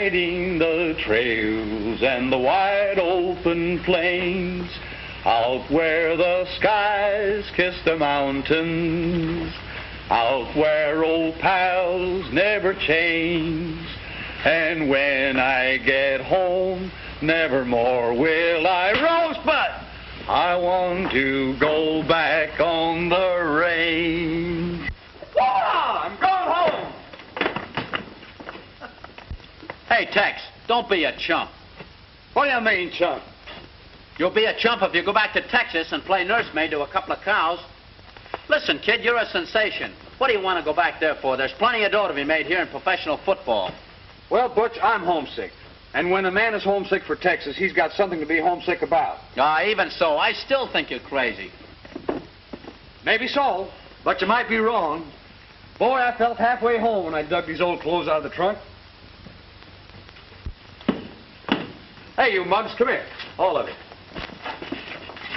riding the trails and the wide open plains, out where the skies kiss the mountains, out where old pals never change. And when I get home, nevermore will I roast, but I want to go back on the range. I'm going home. Hey, Tex, don't be a chump. What do you mean, chump? You'll be a chump if you go back to Texas and play nursemaid to a couple of cows. Listen, kid, you're a sensation. What do you want to go back there for? There's plenty of dough to be made here in professional football. Well, Butch, I'm homesick. And when a man is homesick for Texas, he's got something to be homesick about. Even so, I still think you're crazy. Maybe so, but you might be wrong. Boy, I felt halfway home when I dug these old clothes out of the trunk. Hey, you mugs, come here. All of you.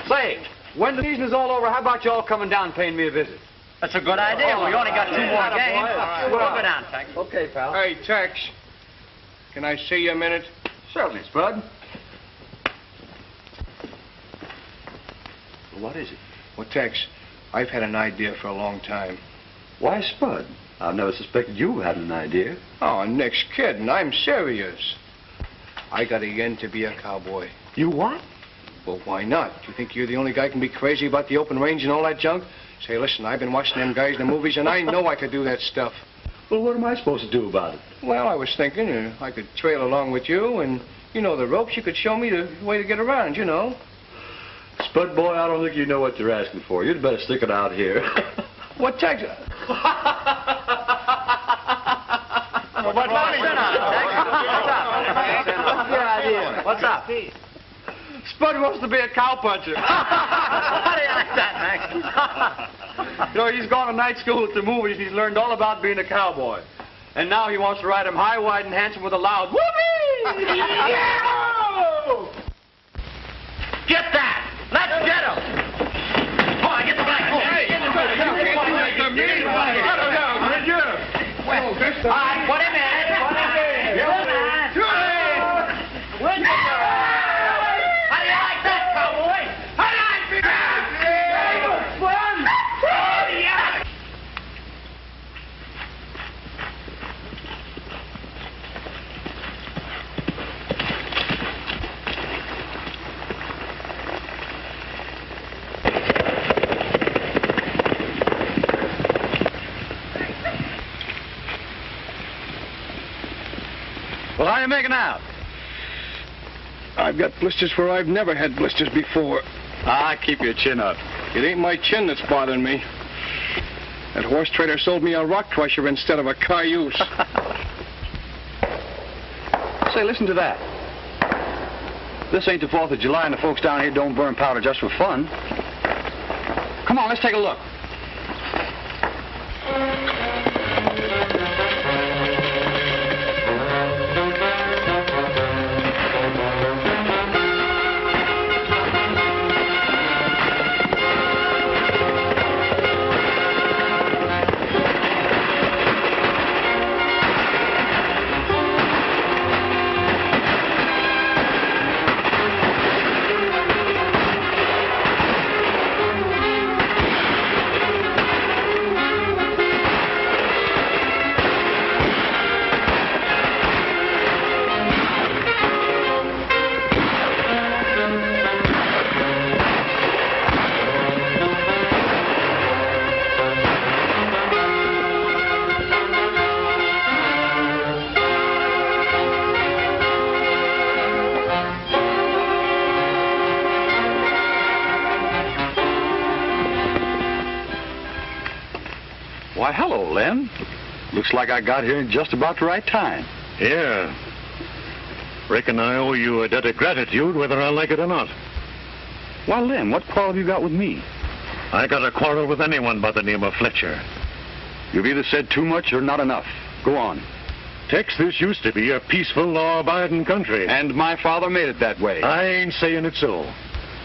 Say, when the season is all over, how about you all coming down and paying me a visit? That's a good idea. We only got 2 more games. We'll go down, Tex. Okay, pal. Hey, Tex, can I see you a minute? Certainly, Spud. What is it? Well, Tex, I've had an idea for a long time. Why, Spud? I've never suspected you had an idea. Oh, Nick's kidding. I'm serious. I got a yen to be a cowboy. You what? Well, why not? Do you think you're the only guy can be crazy about the open range and all that junk? Say, listen, I've been watching them guys in the movies, and I know I could do that stuff. Well, what am I supposed to do about it? Well, I was thinking I could trail along with you, and you know the ropes. You could show me the way to get around, you know. Spud, boy, I don't think you know what you're asking for. You'd better stick it out here. What, Tex? What's your idea? What's up? Spud wants to be a cowpuncher. How do you like that, Max? You know, he's gone to night school at the movies. He's learned all about being a cowboy. And now he wants to ride him high, wide, and handsome with a loud whoopee! Get that! Let's get him! Boy, get the black boy! All right, put him in. How do you like that, cowboy? How do you like that? Well, how are you making out? I've got blisters where I've never had blisters before. Keep your chin up. It ain't my chin that's bothering me. That horse trader sold me a rock crusher instead of a cayuse. Say, listen to that. This ain't the 4th of July, and the folks down here don't burn powder just for fun. Come on, let's take a look. Why, hello, Lem. Looks like I got here in just about the right time. Yeah. Reckon I owe you a debt of gratitude, whether I like it or not. Why, Lem, what quarrel have you got with me? I got a quarrel with anyone by the name of Fletcher. You've either said too much or not enough. Go on. Tex, this used to be a peaceful, law-abiding country. And my father made it that way. I ain't saying it so.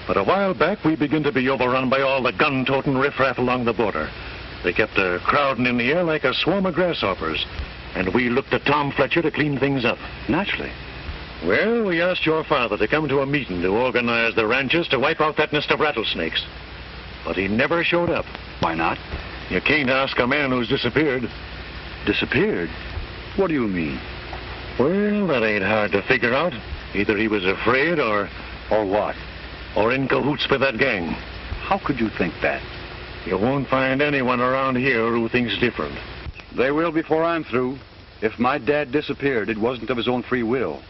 But a while back, we began to be overrun by all the gun-toting riffraff along the border. They kept crowding in the air like a swarm of grasshoppers. and we looked to Tom Fletcher to clean things up. Naturally. Well, we asked your father to come to a meeting to organize the ranchers to wipe out that nest of rattlesnakes. But he never showed up. Why not? You can't ask a man who's disappeared. Disappeared? What do you mean? Well, that ain't hard to figure out. Either he was afraid or what? or in cahoots with that gang. How could you think that? You won't find anyone around here who thinks different. They will before I'm through. If my dad disappeared, it wasn't of his own free will.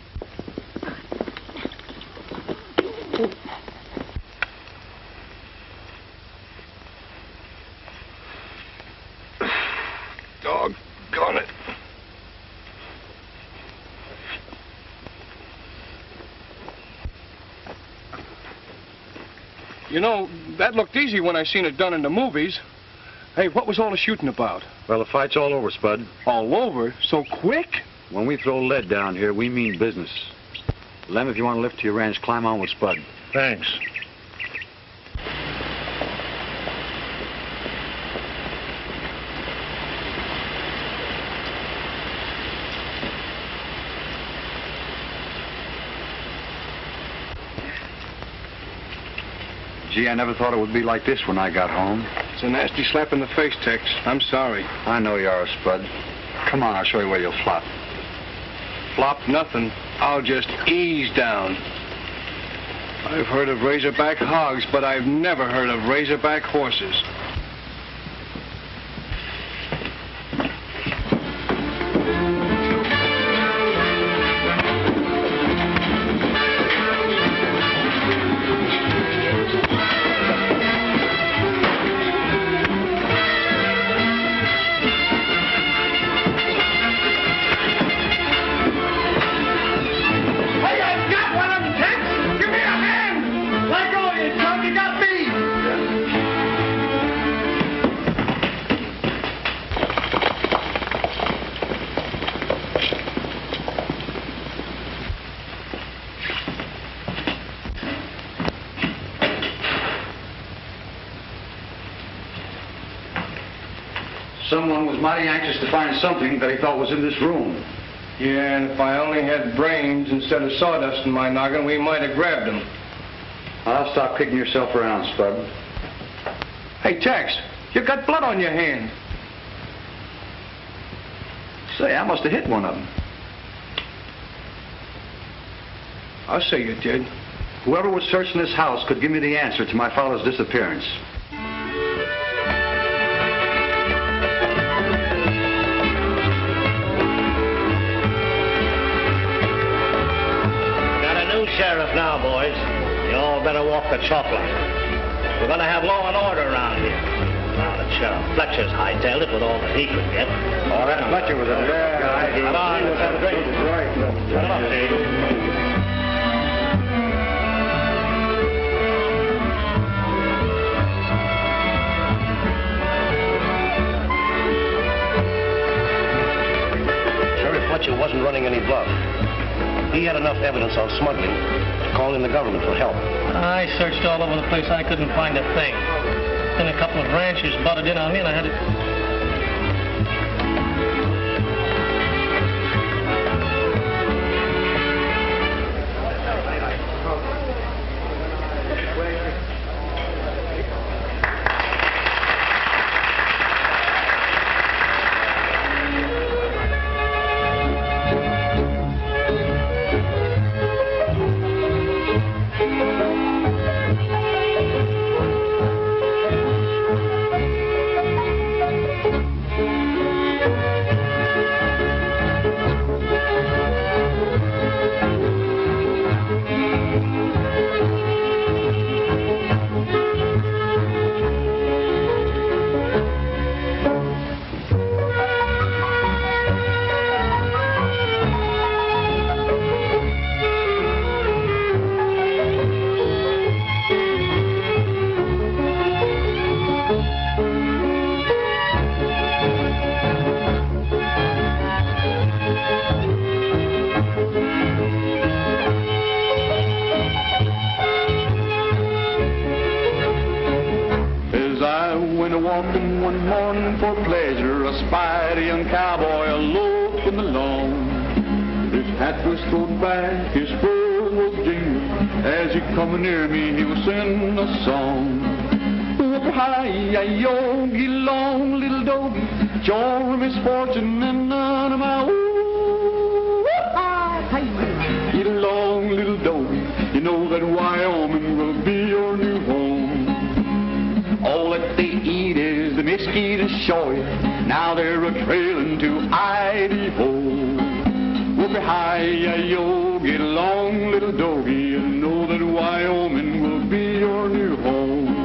Doggone it. You know, that looked easy when I seen it done in the movies. Hey, what was all the shooting about? Well, the fight's all over, Spud. All over? So quick? When we throw lead down here, we mean business. Lem, if you want to lift to your ranch, climb on with Spud. Thanks. Gee, I never thought it would be like this when I got home. It's a nasty slap in the face, Tex. I'm sorry. I know you are, Spud. Come on, I'll show you where you'll flop. Flop nothing. I'll just ease down. I've heard of razorback hogs, but I've never heard of razorback horses. Someone was mighty anxious to find something that he thought was in this room. Yeah, and if I only had brains instead of sawdust in my noggin, we might have grabbed him. I'll stop kicking yourself around, Spud. Hey, Tex, you got blood on your hand. Say, I must have hit one of them. I'll say you did. Whoever was searching this house could give me the answer to my father's disappearance. Sheriff now, boys. You all better walk the chalk line. We're going to have law and order around here. Now that Sheriff Fletcher's hightailed it with all that he could get. Oh, that Fletcher was a bad guy. Come on, let's have a drink. Right. Come on, Steve. Fletcher wasn't running any bluff. He had enough evidence on smuggling to call in the government for help. I searched all over the place. I couldn't find a thing. Then a couple of ranchers butted in on me, and I had to... Walking one morning for pleasure, I spied a young cowboy a-loping trailing along. His hat was thrown back, his spurs was jingling. As he come near me, he was singing a song. Whoop-hi-yi-yo, get along, little doggy. Your misfortune and none of my own. Get along, little doggy. You know that Wyoming will be your new home. All that they eat is the mesquite shoy. Now they're a-trailing to Idaho. Whoop-hi-yi-yo, get along, little doggy. You know that Wyoming will be your new home.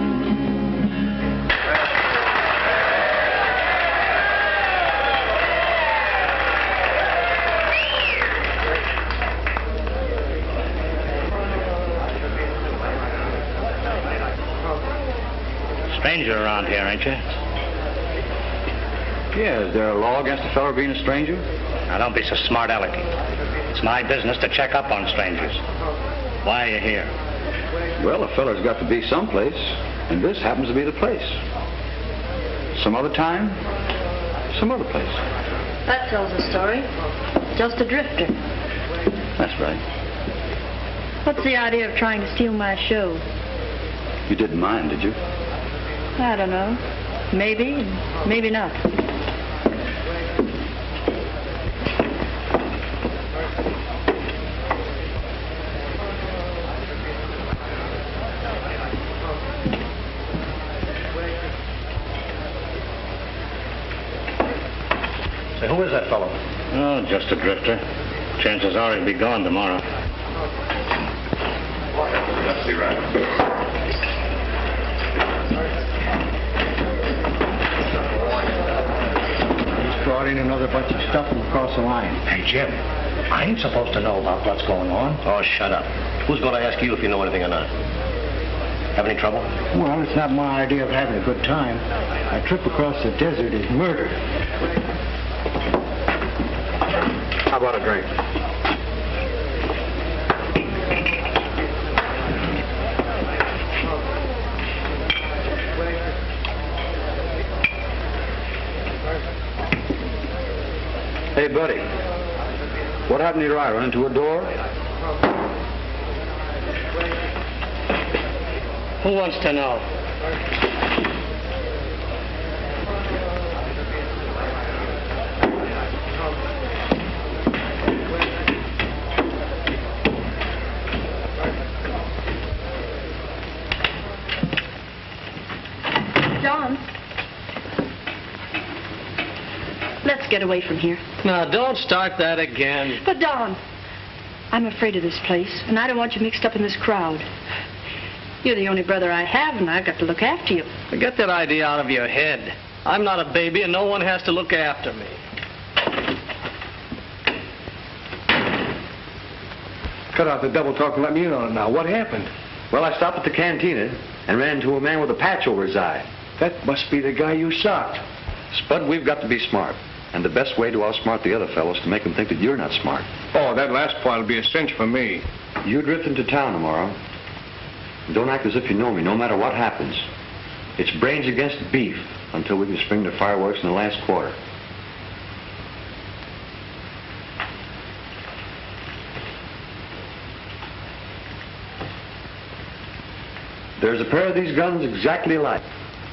Stranger around here, ain't you? Yeah, is there a law against a fellow being a stranger? Now, don't be so smart alecky. It's my business to check up on strangers. Why are you here? Well, a feller's got to be someplace, and this happens to be the place. Some other time, some other place. That tells a story. Just a drifter. That's right. What's the idea of trying to steal my show? You didn't mind, did you? I don't know. Maybe, maybe not. Say, who is that fellow? Oh, just a drifter. Chances are he'll be gone tomorrow. Let's see, right. Brought in another bunch of stuff from across the line. Hey, Jim, I ain't supposed to know about what's going on. Oh, shut up. Who's going to ask you if you know anything or not? Have any trouble? Well, it's not my idea of having a good time. A trip across the desert is murder. How about a drink? Hey, buddy. What happened to your eye? Run into a door? Who wants to know? John. Let's get away from here. Now, don't start that again. But, Don, I'm afraid of this place, and I don't want you mixed up in this crowd. You're the only brother I have, and I've got to look after you. Get that idea out of your head. I'm not a baby, and no one has to look after me. Cut out the double talk and let me in on it now. What happened? Well, I stopped at the cantina and ran into a man with a patch over his eye. That must be the guy you socked. Spud, we've got to be smart. And the best way to outsmart the other fellows is to make them think that you're not smart. Oh, that last part will be a cinch for me. You drift into town tomorrow. And don't act as if you know me, no matter what happens. It's brains against beef until we can spring the fireworks in the last quarter. There's a pair of these guns exactly alike.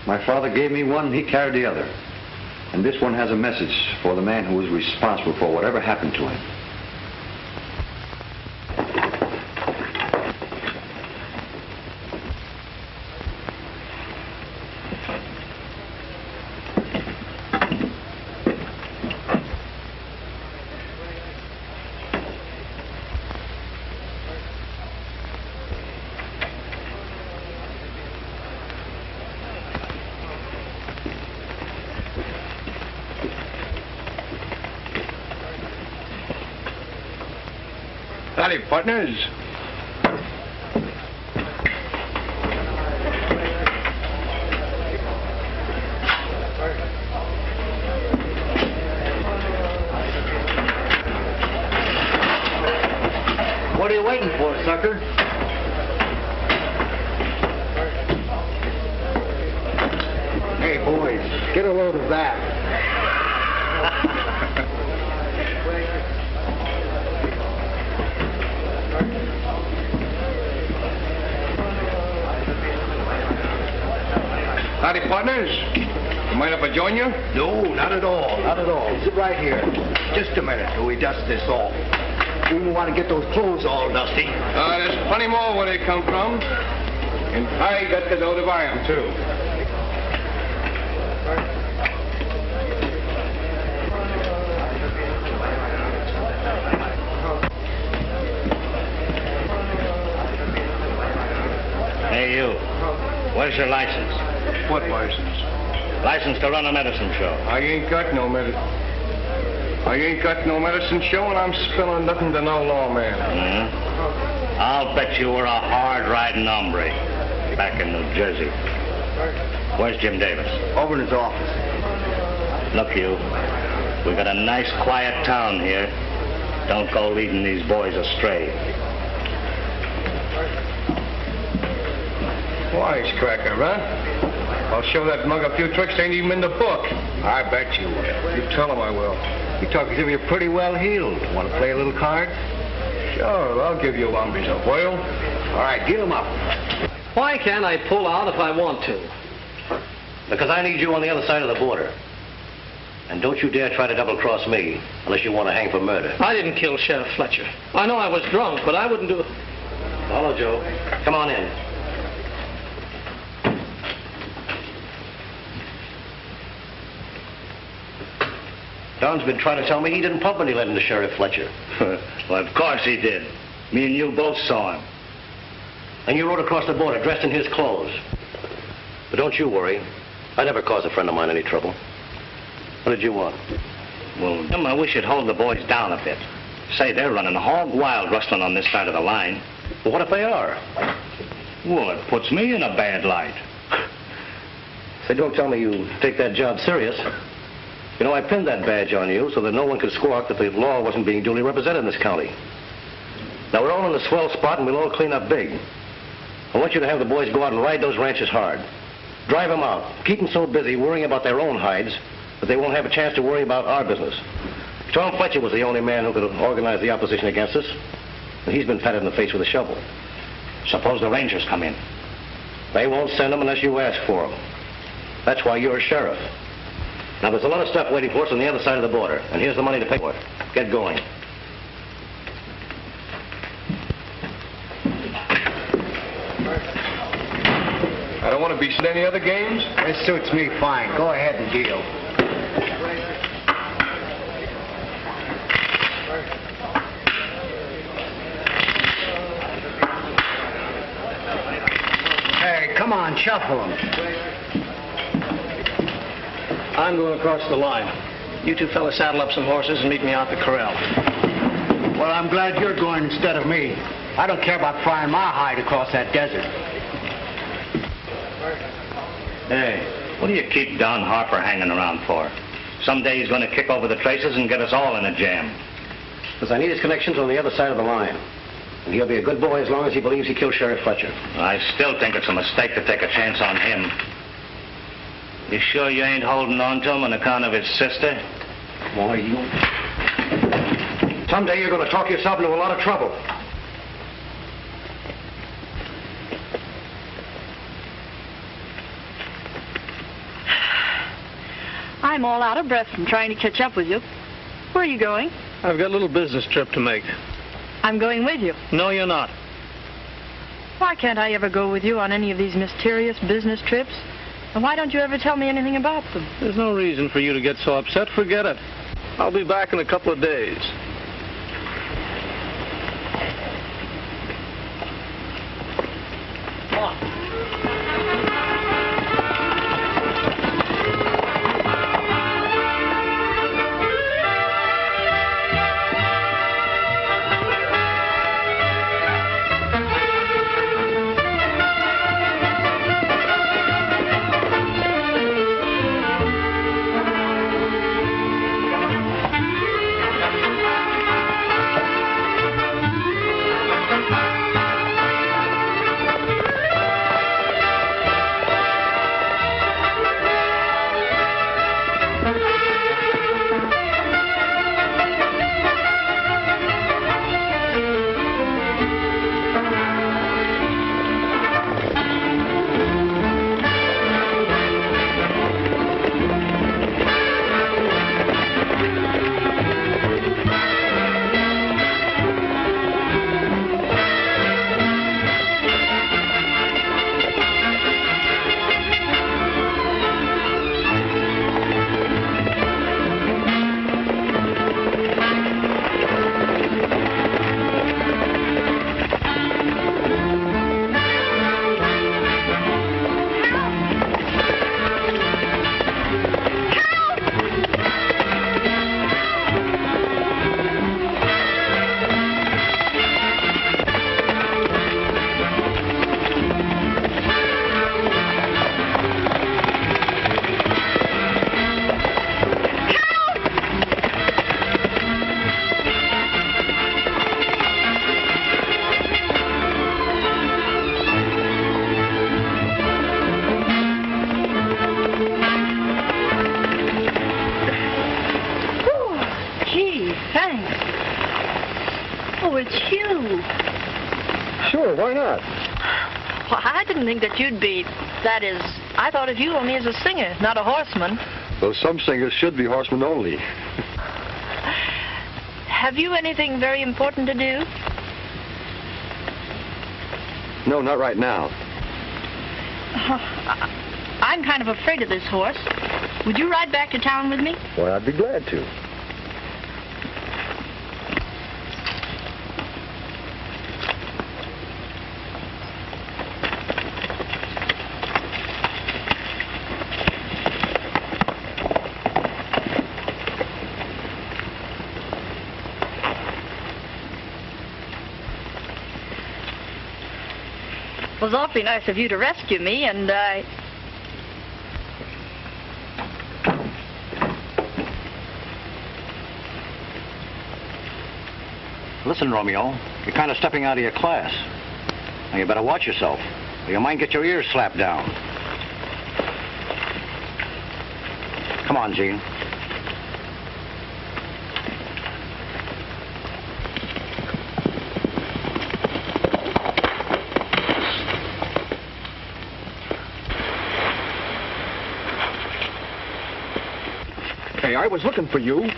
My father gave me one, and he carried the other. And this one has a message for the man who was responsible for whatever happened to him. Howdy, partners. What are you waiting for, sucker? Hey, boys, get a load of that. Howdy, partners. Mind if I join you? No, not at all, not at all. Sit right here. Just a minute till we dust this off. We don't want to get those clothes all dusty. There's plenty more where they come from. And I got the dough to buy them, too. Hey, you. Where's your license? What license? License to run a medicine show. I ain't got no medicine. I ain't got no medicine show, and I'm spilling nothing to no lawman. Mm-hmm. I'll bet you were a hard-riding hombre back in New Jersey. Where's Jim Davis? Over in his office. Look, you. We got a nice, quiet town here. Don't go leading these boys astray. Wisecracker, huh? I'll show that mug a few tricks ain't even in the book. I bet you will. You tell him I will. You talk as if you're pretty well healed. Want to play a little card? Sure, I'll give you lumbies a whirl. All right, get him up. Why can't I pull out if I want to? Because I need you on the other side of the border. And don't you dare try to double-cross me unless you want to hang for murder. I didn't kill Sheriff Fletcher. I know I was drunk, but I wouldn't do it. Follow Joe. Come on in. Don's been trying to tell me he didn't pump any lead into Sheriff Fletcher. Well, of course he did. Me and you both saw him. And you rode across the border dressed in his clothes. But don't you worry. I never caused a friend of mine any trouble. What did you want? Well, Jim, I wish you'd hold the boys down a bit. Say, they're running hog wild rustling on this side of the line. Well, what if they are? Well, it puts me in a bad light. Say, don't tell me you take that job serious. You know, I pinned that badge on you so that no one could squawk that the law wasn't being duly represented in this county. Now, we're all in a swell spot, and we'll all clean up big. I want you to have the boys go out and ride those ranches hard. Drive them out. Keep them so busy worrying about their own hides that they won't have a chance to worry about our business. Tom Fletcher was the only man who could organize the opposition against us, and he's been patted in the face with a shovel. Suppose the Rangers come in. They won't send them unless you ask for them. That's why you're a sheriff. Now, there's a lot of stuff waiting for us on the other side of the border, and here's the money to pay for it. Get going. I don't want to be at any other games. This suits me fine. Go ahead and deal. Hey, come on, shuffle them. I'm going across the line. You two fellas saddle up some horses and meet me out the corral. Well, I'm glad you're going instead of me. I don't care about frying my hide across that desert. Hey, what do you keep Don Harper hanging around for? Someday he's going to kick over the traces and get us all in a jam. Because I need his connections on the other side of the line. And he'll be a good boy as long as he believes he killed Sheriff Fletcher. I still think it's a mistake to take a chance on him. You sure you ain't holding on to him on account of his sister? Boy, you... Someday you're going to talk yourself into a lot of trouble. I'm all out of breath from trying to catch up with you. Where are you going? I've got a little business trip to make. I'm going with you. No, you're not. Why can't I ever go with you on any of these mysterious business trips? And why don't you ever tell me anything about them? There's no reason for you to get so upset. Forget it. I'll be back in a couple of days. Come on. Well, I didn't think that you'd be, that is, I thought of you only as a singer, not a horseman. Though some singers should be horsemen only. Have you anything very important to do? No, not right now. I'm kind of afraid of this horse. Would you ride back to town with me? Well, I'd be glad to. It was awfully nice of you to rescue me, and I... Listen, Romeo, you're kind of stepping out of your class. Now, you better watch yourself, or you might get your ears slapped down. Come on, Gene. Hey, I was looking for you.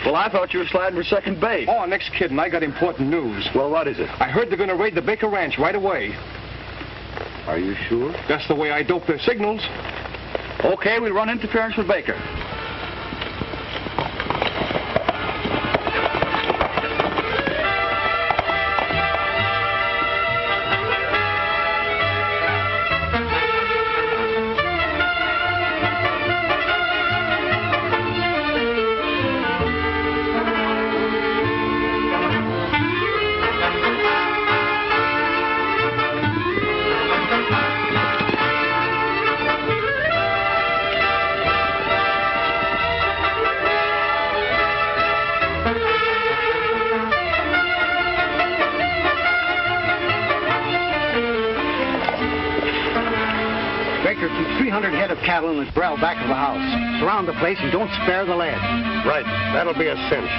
Well, I thought you were sliding for second base. Oh, Nick's kidding. I got important news. Well, what is it? I heard they're going to raid the Baker Ranch right away. Are you sure? That's the way I dope their signals. Okay, we run interference with Baker. Baker keeps 300 head of cattle in his corral back of the house. Surround the place and don't spare the lead. Right. That'll be a cinch.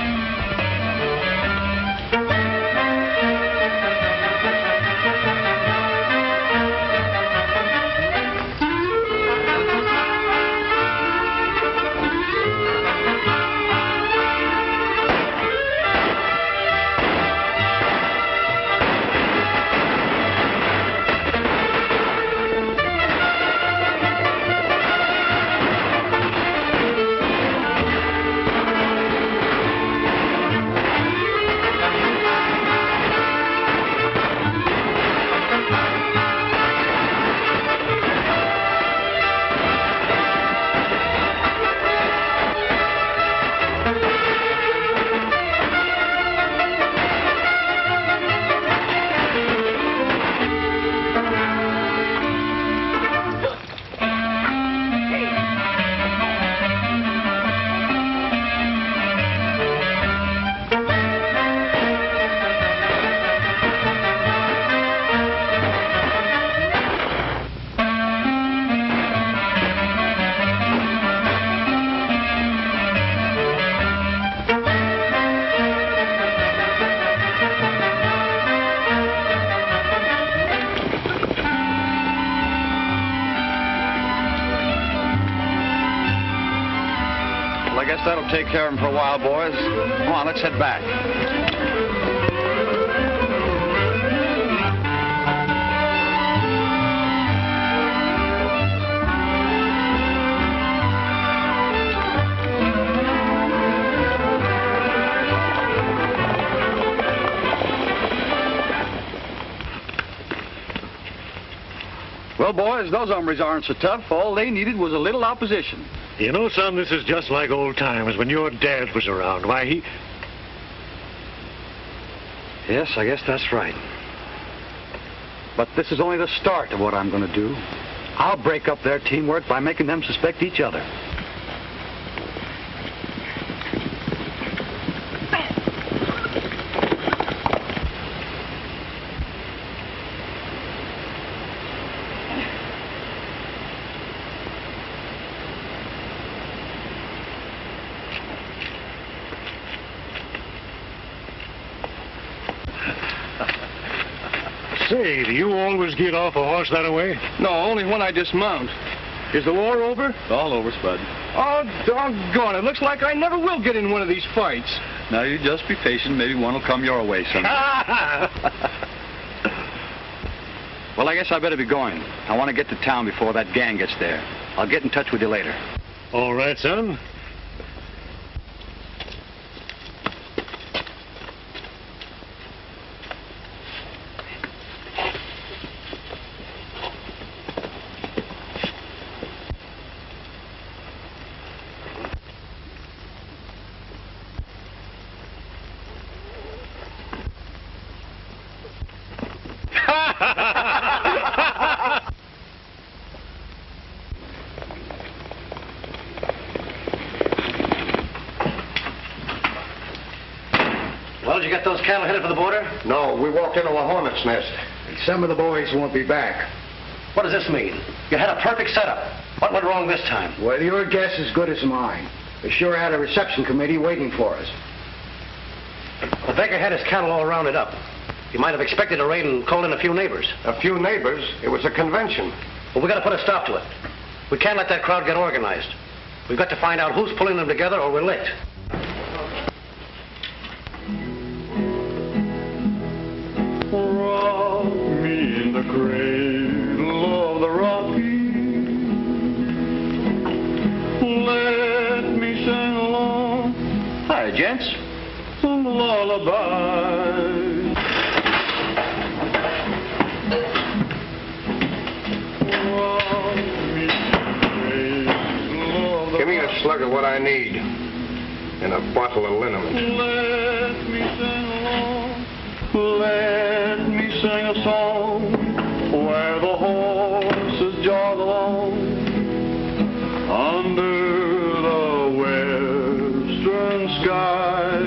I guess that'll take care of him for a while, boys. Come on, let's head back. Well, boys, those hombres aren't so tough. All they needed was a little opposition. You know, son, this is just like old times when your dad was around. Why, he... Yes, I guess that's right. But this is only the start of what I'm going to do. I'll break up their teamwork by making them suspect each other. Say, do you always get off a horse that way? No, only when I dismount. Is the war over? All over, Spud. Oh, doggone, it looks like I never will get in one of these fights. Now, you just be patient. Maybe one will come your way someday. Well, I guess I better be going. I want to get to town before that gang gets there. I'll get in touch with you later. All right, son. Well, did you get those cattle headed for the border? No, we walked into a hornet's nest. And some of the boys won't be back. What does this mean? You had a perfect setup. What went wrong this time? Well, your guess is as good as mine. We sure had a reception committee waiting for us. The Baker had his cattle all rounded up. He might have expected a raid and called in a few neighbors. A few neighbors? It was a convention. Well, we got to put a stop to it. We can't let that crowd get organized. We've got to find out who's pulling them together or we're licked. Rock me in the cradle of the Rocky. Let me sing along. Hi, gents. Some lullaby. Give me a slug of what I need. And a bottle of liniment. Let me sing along. Let me sing a song where the horses jog along under the western sky.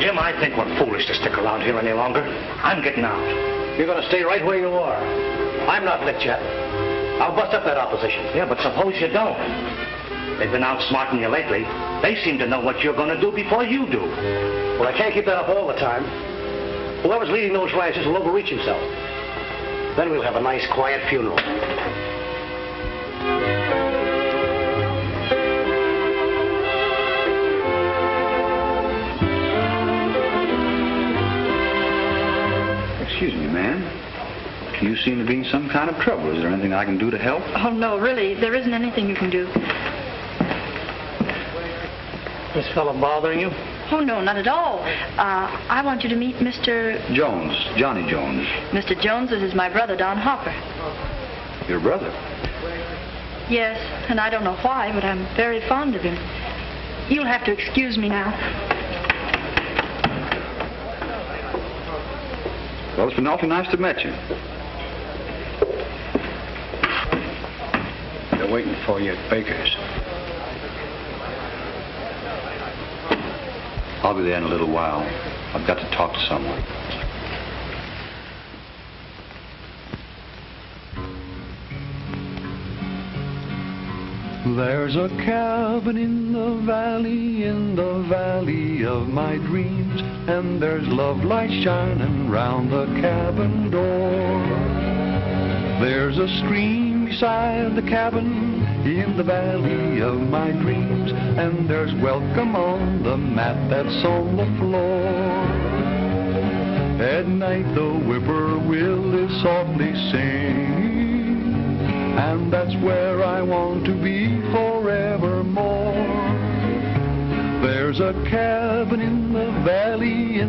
Jim, I think we're foolish to stick around here any longer. I'm getting out. You're going to stay right where you are. I'm not licked yet. I'll bust up that opposition. Yeah, but suppose you don't. They've been outsmarting you lately. They seem to know what you're going to do before you do. Well, I can't keep that up all the time. Whoever's leading those ranches will overreach himself. Then we'll have a nice, quiet funeral. Excuse me, ma'am. You seem to be in some kind of trouble. Is there anything I can do to help? Oh, no, really, there isn't anything you can do. This fella bothering you? Oh, no, not at all. I want you to meet Mr. Jones, Johnny Jones. Mr. Jones. This is my brother, Don Hopper. Your brother? Yes, and I don't know why, but I'm very fond of him. You'll have to excuse me now. Well, it's been awfully nice to meet you. They're waiting for you at Baker's. I'll be there in a little while. I've got to talk to someone. There's a cabin in the valley of my dreams, and there's love light shining round the cabin door. There's a stream beside the cabin in the valley of my dreams, and there's welcome on the mat that's on the floor. At night the whippoorwill is softly singing, and that's where I want to be forevermore. There's a cabin in the valley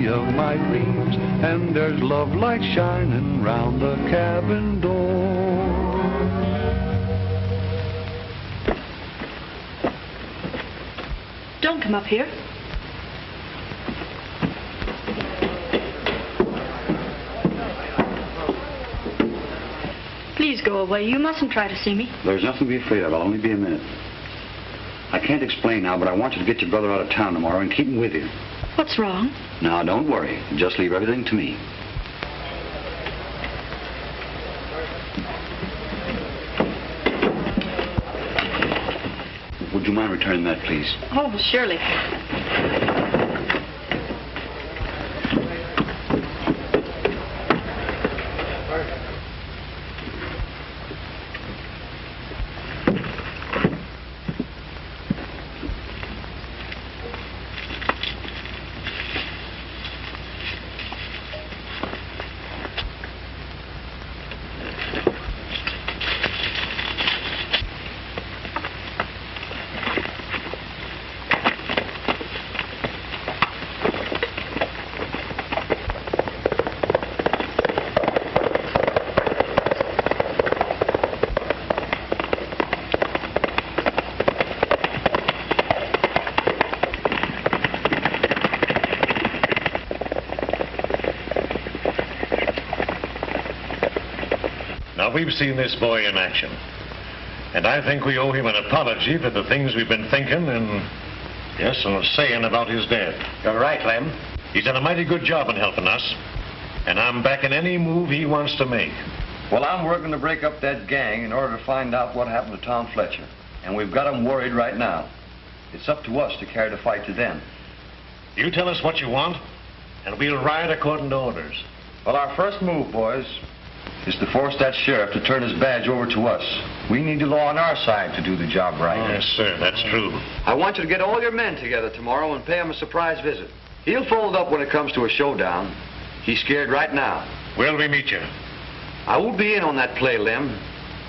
of my dreams, and there's love light shining round the cabin door. Don't come up here. Please go away. You mustn't try to see me. There's nothing to be afraid of. I'll only be a minute. I can't explain now, but I want you to get your brother out of town tomorrow and keep him with you. What's wrong? Now, don't worry. Just leave everything to me. Would you mind returning that, please? Oh, surely. Now, we've seen this boy in action, and I think we owe him an apology for the things we've been thinking and saying about his death. You're right, Lem. He's done a mighty good job in helping us, and I'm backing any move he wants to make. Well, I'm working to break up that gang in order to find out what happened to Tom Fletcher, and we've got them worried right now. It's up to us to carry the fight to them. You tell us what you want, and we'll ride according to orders. Well, our first move, boys, is to force that sheriff to turn his badge over to us. We need the law on our side to do the job right. Yes, sir, that's true. I want you to get all your men together tomorrow and pay him a surprise visit. He'll fold up when it comes to a showdown. He's scared right now. Where'll we meet you? I won't be in on that play, Lem.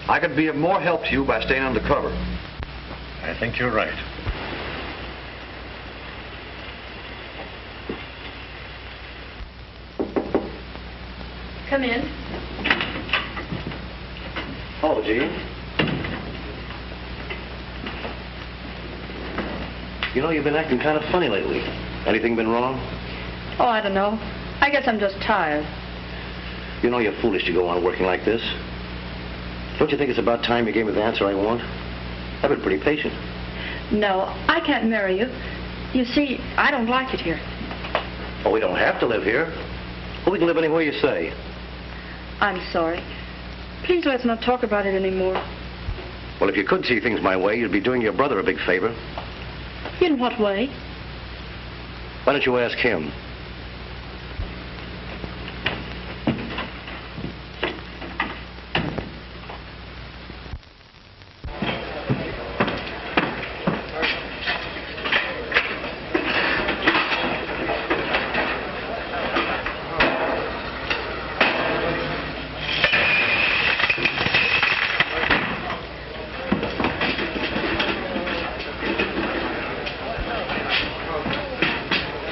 I could be of more help to you by staying under cover. I think you're right. Come in. Oh, Gene. You know, you've been acting kind of funny lately. Anything been wrong? Oh, I don't know. I guess I'm just tired. You know you're foolish to go on working like this. Don't you think it's about time you gave me the answer I want? I've been pretty patient. No, I can't marry you. You see, I don't like it here. Oh, we don't have to live here. Well, we can live anywhere you say. I'm sorry. Please let's not talk about it anymore. Well, if you could see things my way, you'd be doing your brother a big favor. In what way? Why don't you ask him?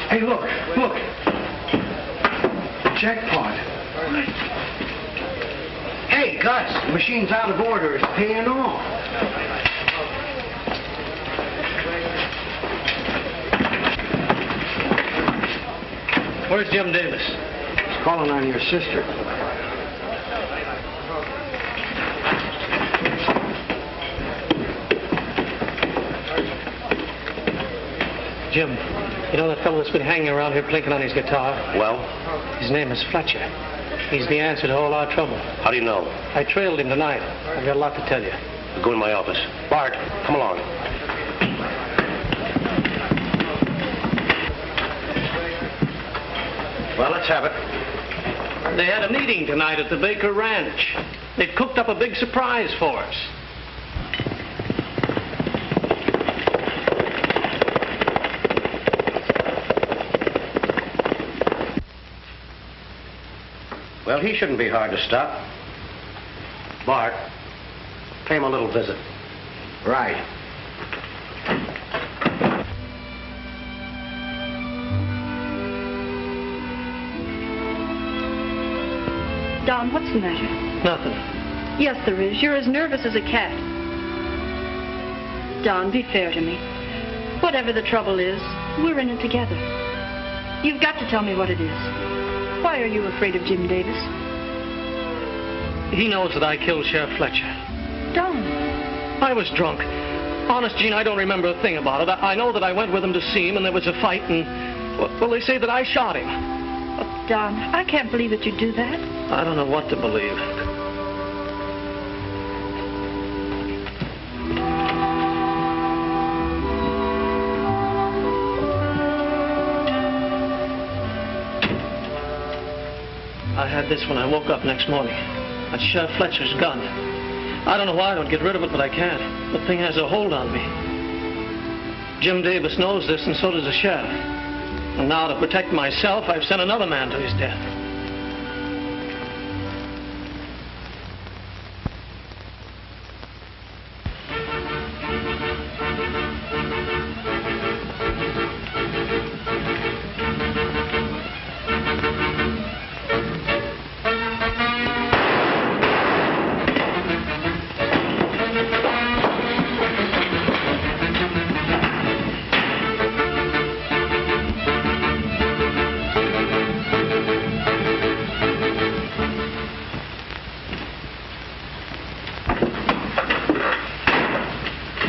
Hey, look. Jackpot. Hey, Gus, the machine's out of order. It's paying off. Where's Jim Davis? He's calling on your sister. Jim, you know that fellow that's been hanging around here plinking on his guitar? Well? His name is Fletcher. He's the answer to all our trouble. How do you know? I trailed him tonight. I've got a lot to tell you. Go in my office. Bart, come along. Well, let's have it. They had a meeting tonight at the Baker Ranch. They've cooked up a big surprise for us. Well, he shouldn't be hard to stop. Bart, pay him a little visit. Right. Don, what's the matter? Nothing. Yes, there is. You're as nervous as a cat. Don, be fair to me. Whatever the trouble is, we're in it together. You've got to tell me what it is. Why are you afraid of Jim Davis? He knows that I killed Sheriff Fletcher. Don. I was drunk. Honest, Gene, I don't remember a thing about it. I know that I went with him to see him, and there was a fight, and... Well, they say that I shot him. Oh, Don, I can't believe that you'd do that. I don't know what to believe. I had this when I woke up next morning. That's Sheriff Fletcher's gun. I don't know why I don't get rid of it, but I can't. The thing has a hold on me. Jim Davis knows this, and so does the sheriff. And now, to protect myself, I've sent another man to his death.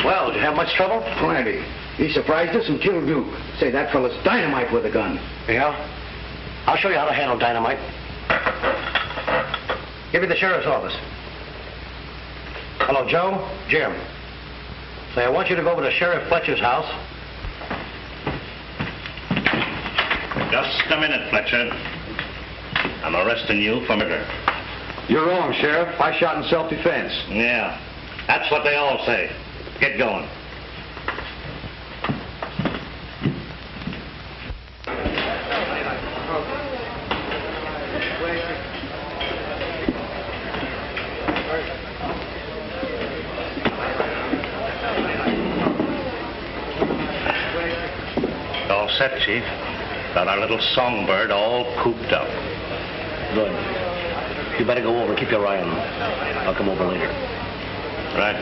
Well, did you have much trouble? Plenty. He surprised us and killed Duke. Say, that fella's dynamite with a gun. Yeah? I'll show you how to handle dynamite. Give me the sheriff's office. Hello, Joe? Jim. Say, I want you to go over to Sheriff Fletcher's house. Just a minute, Fletcher. I'm arresting you for murder. You're wrong, Sheriff. I shot in self-defense. Yeah, that's what they all say. Get going. All set, Chief. Got our little songbird all cooped up. Good. You better go over. Keep your eye on him. I'll come over later. Right.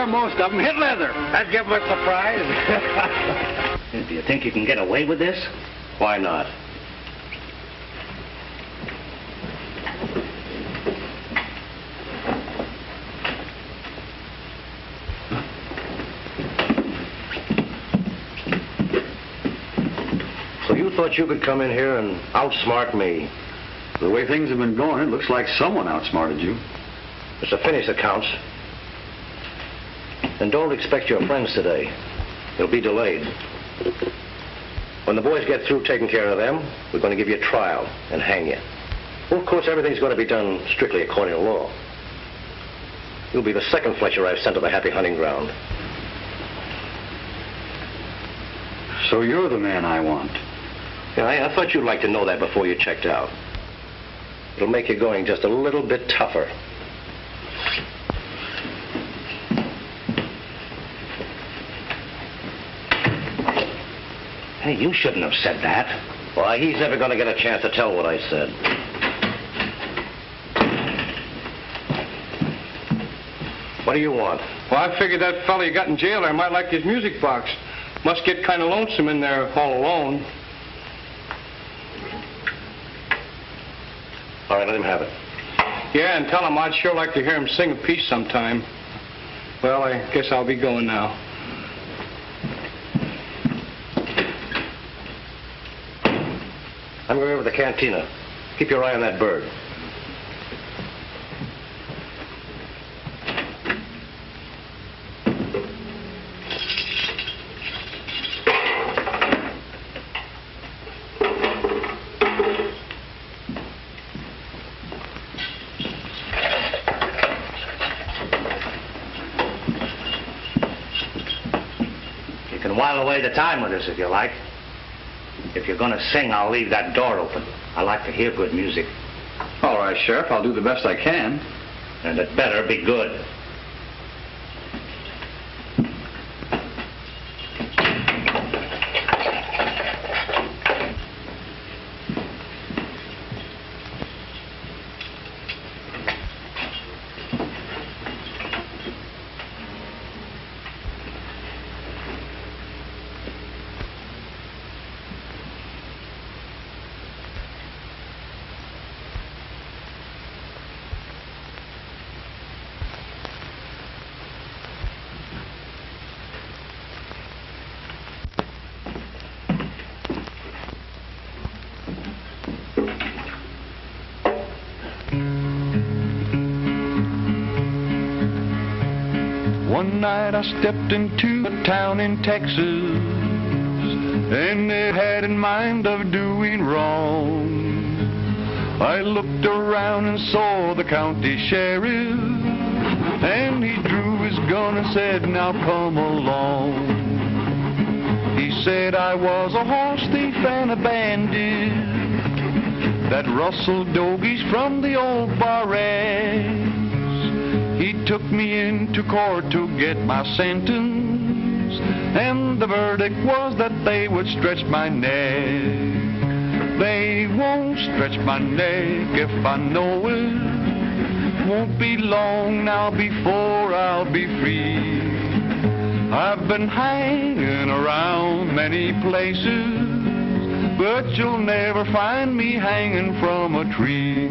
Most of them hit leather. That'd give them a surprise. Do you think you can get away with this? Why not? So you thought you could come in here and outsmart me? The way things have been going, it looks like someone outsmarted you. It's to finish accounts. And don't expect your friends today. It'll be delayed. When the boys get through taking care of them, we're going to give you a trial and hang you. Well, of course, everything's going to be done strictly according to law. You'll be the second Fletcher I've sent to the Happy Hunting Ground. So you're the man I want. Yeah, I thought you'd like to know that before you checked out. It'll make your going just a little bit tougher. Hey, you shouldn't have said that. Why, he's never going to get a chance to tell what I said. What do you want? Well, I figured that fella you got in jail there might like his music box. Must get kind of lonesome in there all alone. All right, let him have it. Yeah, and tell him I'd sure like to hear him sing a piece sometime. Well, I guess I'll be going now. I'm going over to the cantina. Keep your eye on that bird. You can while away the time with us if you like. If you're going to sing, I'll leave that door open. I like to hear good music. All right, Sheriff. I'll do the best I can. And it better be good. One night I stepped into a town in Texas, and it had in mind of doing wrong. I looked around and saw the county sheriff, and he drew his gun and said, "Now come along." He said I was a horse thief and a bandit that rustled dogies from the old barracks. He took me into court to get my sentence, and the verdict was that they would stretch my neck. They won't stretch my neck if I know it. Won't be long now before I'll be free. I've been hanging around many places, but you'll never find me hanging from a tree.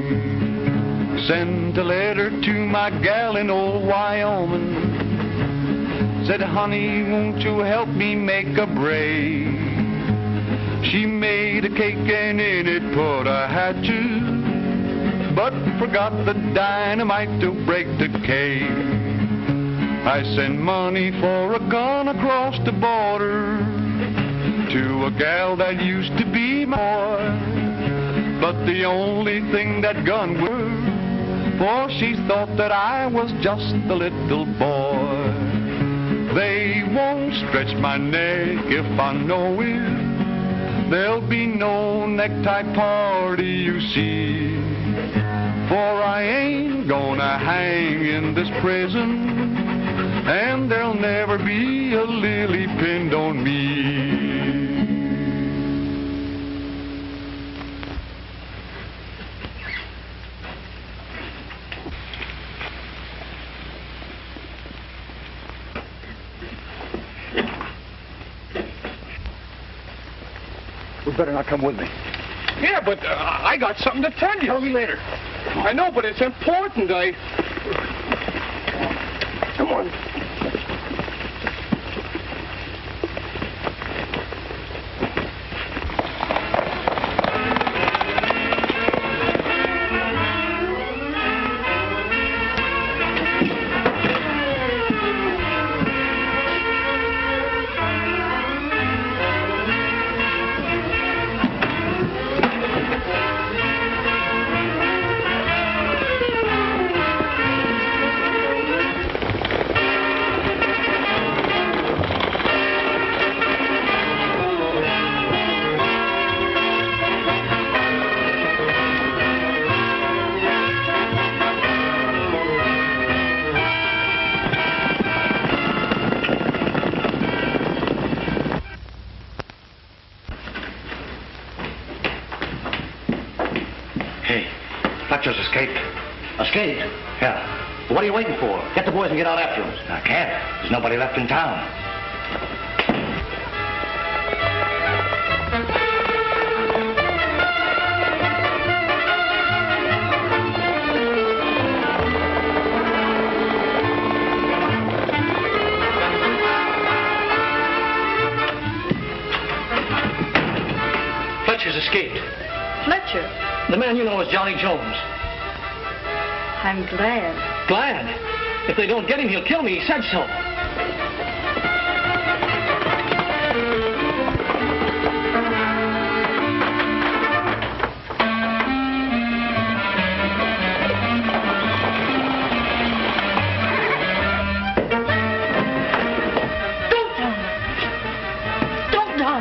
Sent a letter to my gal in old Wyoming. Said, "Honey, won't you help me make a braid?" She made a cake and in it put a hatchet, but forgot the dynamite to break the cake. I sent money for a gun across the border to a gal that used to be my boy, but the only thing that gun was, for she thought that I was just a little boy. They won't stretch my neck if I know it. There'll be no necktie party, you see. For I ain't gonna hang in this prison, and there'll never be a lily pinned on me. You better not come with me. Yeah, but I got something to tell you. Tell me later. I know, but it's important. Come on. Fletcher's escaped. Escaped? Yeah. Well, what are you waiting for? Get the boys and get out after him. I can't. There's nobody left in town. The man you know is Jolly Jones. I'm glad. Glad? If they don't get him, he'll kill me. He said so.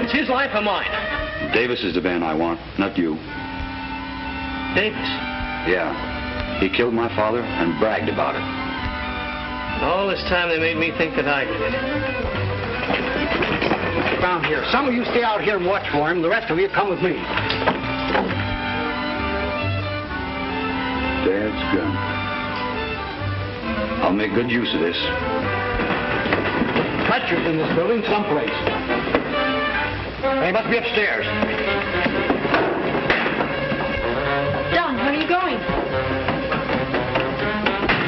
It's his life or mine. Davis is the man I want, not you. Davis? Yeah. He killed my father and bragged about it. And all this time they made me think that I did it. Down here. Some of you stay out here and watch for him. The rest of you come with me. Dad's gun. I'll make good use of this. Fletcher's in this building someplace. He must be upstairs. Don, where are you going?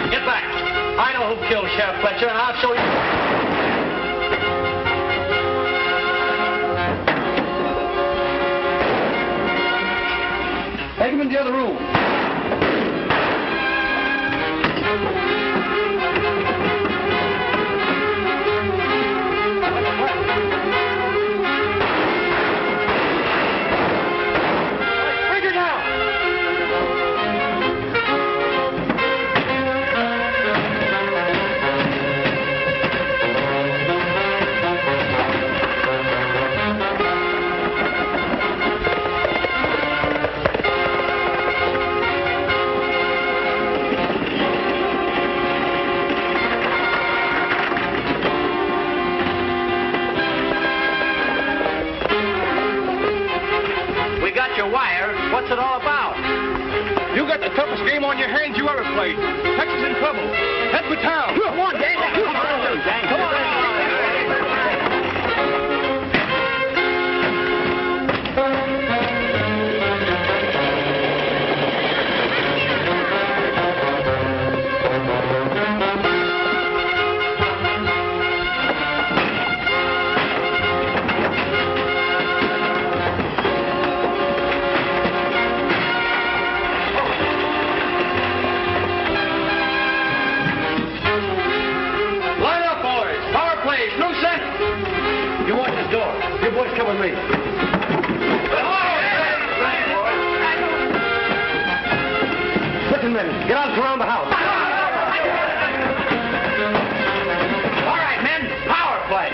Get back. I know who killed Sheriff Fletcher, and I'll show you. Take him into the other room. What's it all about? You got the toughest game on your hands you ever played. Texas in trouble. Head for town. Come on, gang. Come on, gang. Come on. Come with me. Listen, men, get out around the house. All right, men, power play.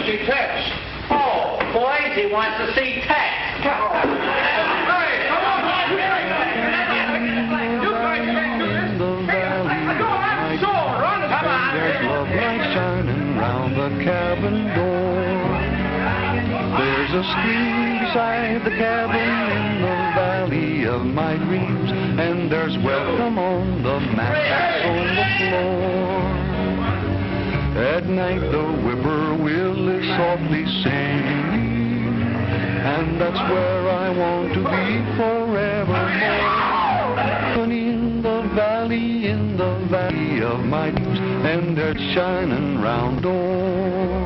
see Tex. Oh, boys, he wants to see Tex. Hey, come on, In the valley of my dreams, there's love light shining round the cabin door. There's a stream beside the cabin in the valley of my dreams, and there's welcome on the mat on the floor. At night the whippoorwill is softly singing, and that's where I want to be forevermore. In the valley of my dreams, and there's shining round door.